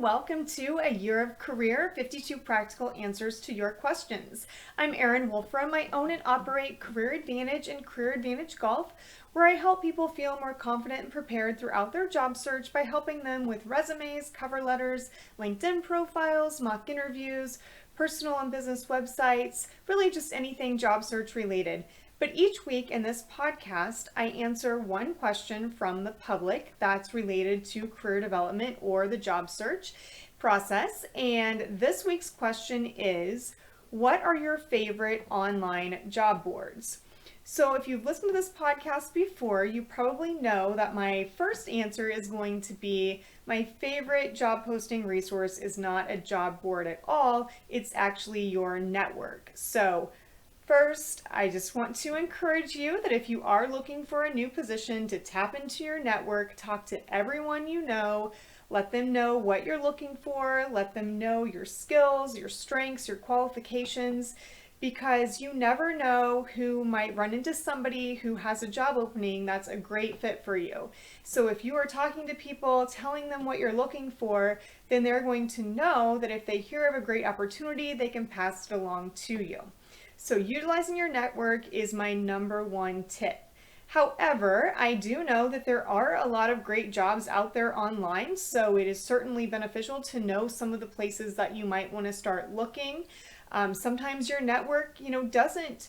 welcome to A Year of Career, 52 Practical Answers to Your Questions. I'm Erin Wolfram. I own and operate Career Advantage and Career Advantage Golf, where I help people feel more confident and prepared throughout their job search by helping them with resumes, cover letters, LinkedIn profiles, mock interviews, personal and business websites, really just anything job search related. But each week in this podcast, I answer one question from the public that's related to career development or the job search process. And this week's question is, what are your favorite online job boards? So if you've listened to this podcast before, you probably know that my first answer is going to be my favorite job posting resource is not a job board at all. It's actually your network. So first, I just want to encourage you that if you are looking for a new position, to tap into your network, talk to everyone you know, let them know what you're looking for, let them know your skills, your strengths, your qualifications, because you never know who might run into somebody who has a job opening that's a great fit for you. So if you are talking to people, telling them what you're looking for, then they're going to know that if they hear of a great opportunity, they can pass it along to you. So utilizing your network is my number one tip. However, I do know that there are a lot of great jobs out there online, so it is certainly beneficial to know some of the places that you might want to start looking. Sometimes your network, doesn't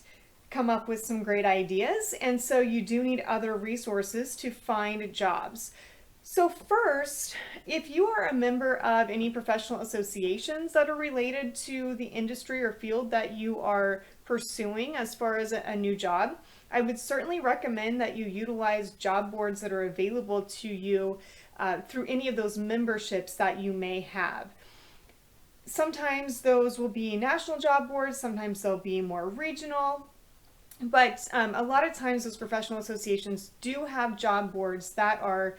come up with some great ideas, and so you do need other resources to find jobs. So first, if you are a member of any professional associations that are related to the industry or field that you are pursuing as far as a new job, I would certainly recommend that you utilize job boards that are available to you through any of those memberships that you may have. Sometimes those will be national job boards, sometimes they'll be more regional. But a lot of times those professional associations do have job boards that are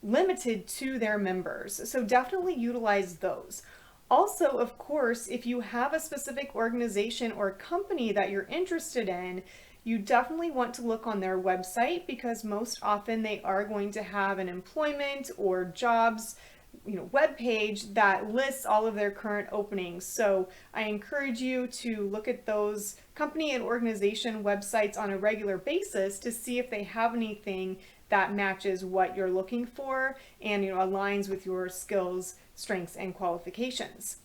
limited to their members. So definitely utilize those. Also, of course, if you have a specific organization or company that you're interested in, you definitely want to look on their website, because most often they are going to have an employment or jobs web page that lists all of their current openings. So I encourage you to look at those company and organization websites on a regular basis to see if they have anything that matches what you're looking for and aligns with your skills, strengths, and qualifications.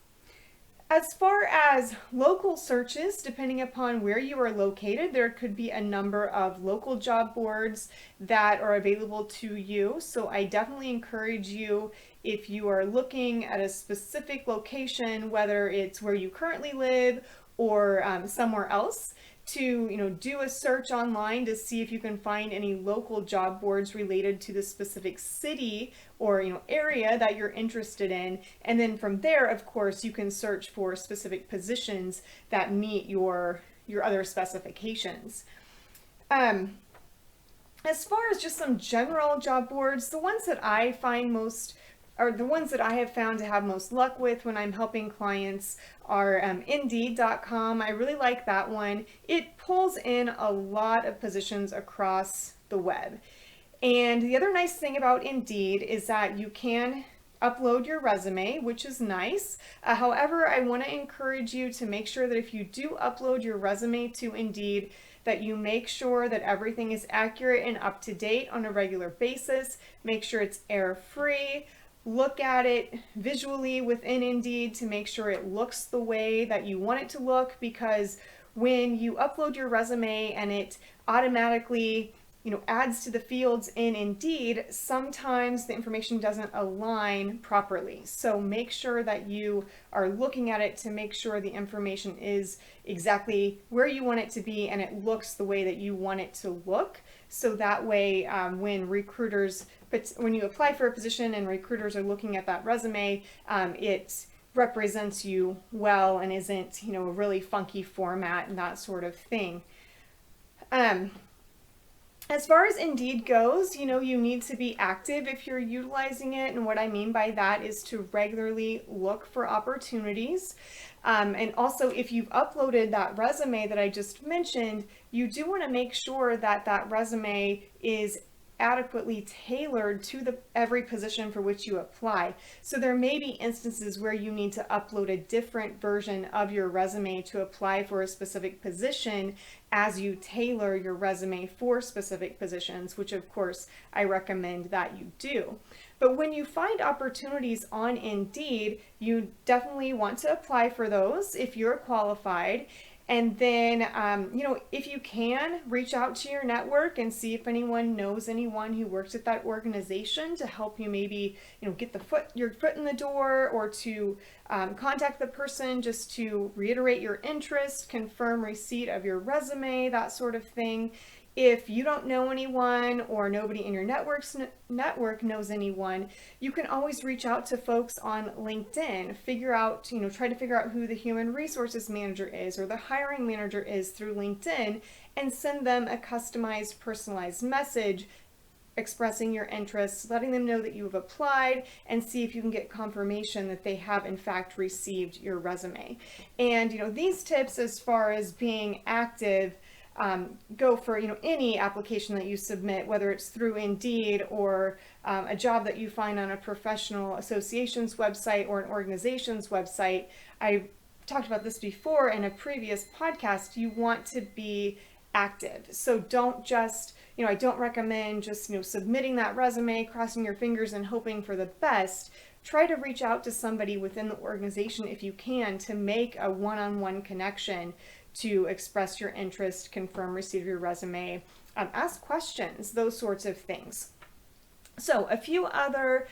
As far as local searches, depending upon where you are located, there could be a number of local job boards that are available to you. So I definitely encourage you, if you are looking at a specific location, whether it's where you currently live or somewhere else, to do a search online to see if you can find any local job boards related to the specific city or area that you're interested in. And then from there, of course, you can search for specific positions that meet your other specifications. As far as just some general job boards, the ones that I find most, or the ones that I have found to have most luck with when I'm helping clients, are Indeed.com. I really like that one. It pulls in a lot of positions across the web. And the other nice thing about Indeed is that you can upload your resume, which is nice. However, I want to encourage you to make sure that if you do upload your resume to Indeed, that you make sure that everything is accurate and up to date on a regular basis. Make sure it's error-free. Look at it visually within Indeed to make sure it looks the way that you want it to look, because when you upload your resume and it automatically adds to the fields in Indeed, sometimes the information doesn't align properly. So make sure that you are looking at it to make sure the information is exactly where you want it to be and it looks the way that you want it to look. So that way, when you apply for a position and recruiters are looking at that resume, it represents you well and isn't, a really funky format and that sort of thing. As far as Indeed goes, you need to be active if you're utilizing it. And what I mean by that is to regularly look for opportunities. And also, if you've uploaded that resume that I just mentioned, you do want to make sure that that resume is adequately tailored to every position for which you apply. So there may be instances where you need to upload a different version of your resume to apply for a specific position as you tailor your resume for specific positions, which of course I recommend that you do. But when you find opportunities on Indeed, you definitely want to apply for those if you're qualified. And then, if you can, reach out to your network and see if anyone knows anyone who works at that organization to help you maybe, get your foot in the door, or to contact the person just to reiterate your interest, confirm receipt of your resume, that sort of thing. If you don't know anyone or nobody in your network knows anyone, you can always reach out to folks on LinkedIn, try to figure out who the human resources manager is or the hiring manager is through LinkedIn, and send them a customized, personalized message expressing your interests, letting them know that you have applied, and see if you can get confirmation that they have in fact received your resume. And these tips as far as being active go for any application that you submit, whether it's through Indeed or a job that you find on a professional association's website or an organization's website. I talked about this before in a previous podcast. You want to be active. So don't just, I don't recommend just, submitting that resume, crossing your fingers and hoping for the best. Try to reach out to somebody within the organization if you can, to make a one-on-one connection, to express your interest, confirm receipt of your resume, ask questions, those sorts of things. So a few other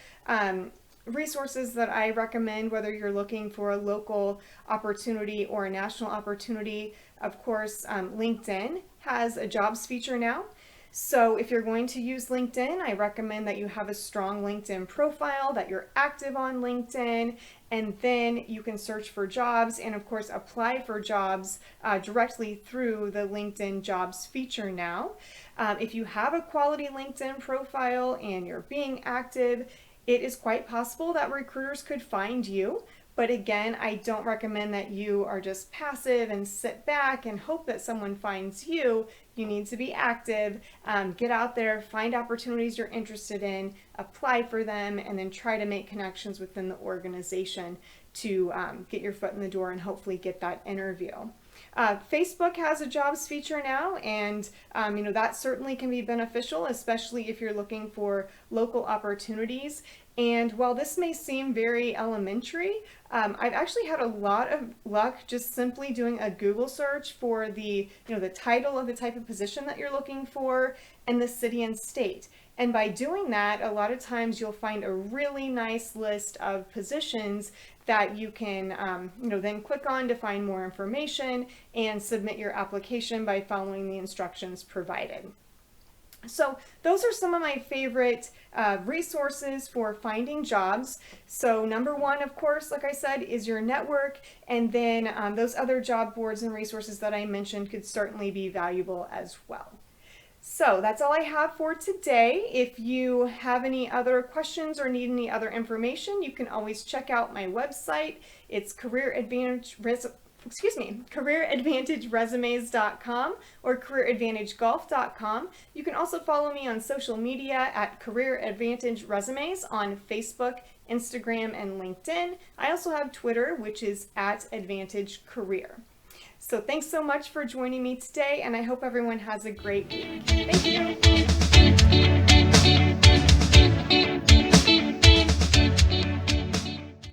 resources that I recommend, whether you're looking for a local opportunity or a national opportunity. Of course, LinkedIn has a jobs feature now. So if you're going to use LinkedIn, I recommend that you have a strong LinkedIn profile, that you're active on LinkedIn, and then you can search for jobs and of course apply for jobs directly through the LinkedIn jobs feature now. If you have a quality LinkedIn profile and you're being active, it is quite possible that recruiters could find you. But again, I don't recommend that you are just passive and sit back and hope that someone finds you. You need to be active, get out there, find opportunities you're interested in, apply for them, and then try to make connections within the organization to get your foot in the door and hopefully get that interview. Facebook has a jobs feature now, and that certainly can be beneficial, especially if you're looking for local opportunities. And while this may seem very elementary, I've actually had a lot of luck just simply doing a Google search for the title of the type of position that you're looking for and the city and state. And by doing that, a lot of times you'll find a really nice list of positions that you can then click on to find more information and submit your application by following the instructions provided. So those are some of my favorite resources for finding jobs. So number one, of course, like I said, is your network, and then those other job boards and resources that I mentioned could certainly be valuable as well. So that's all I have for today. If you have any other questions or need any other information, you can always check out my website. It's careeradvantageresumes.com or careeradvantagegolf.com. You can also follow me on social media at Career Advantage Resumes on Facebook, Instagram, and LinkedIn. I also have Twitter, which is at Advantage Career. So thanks so much for joining me today, and I hope everyone has a great week. Thank you.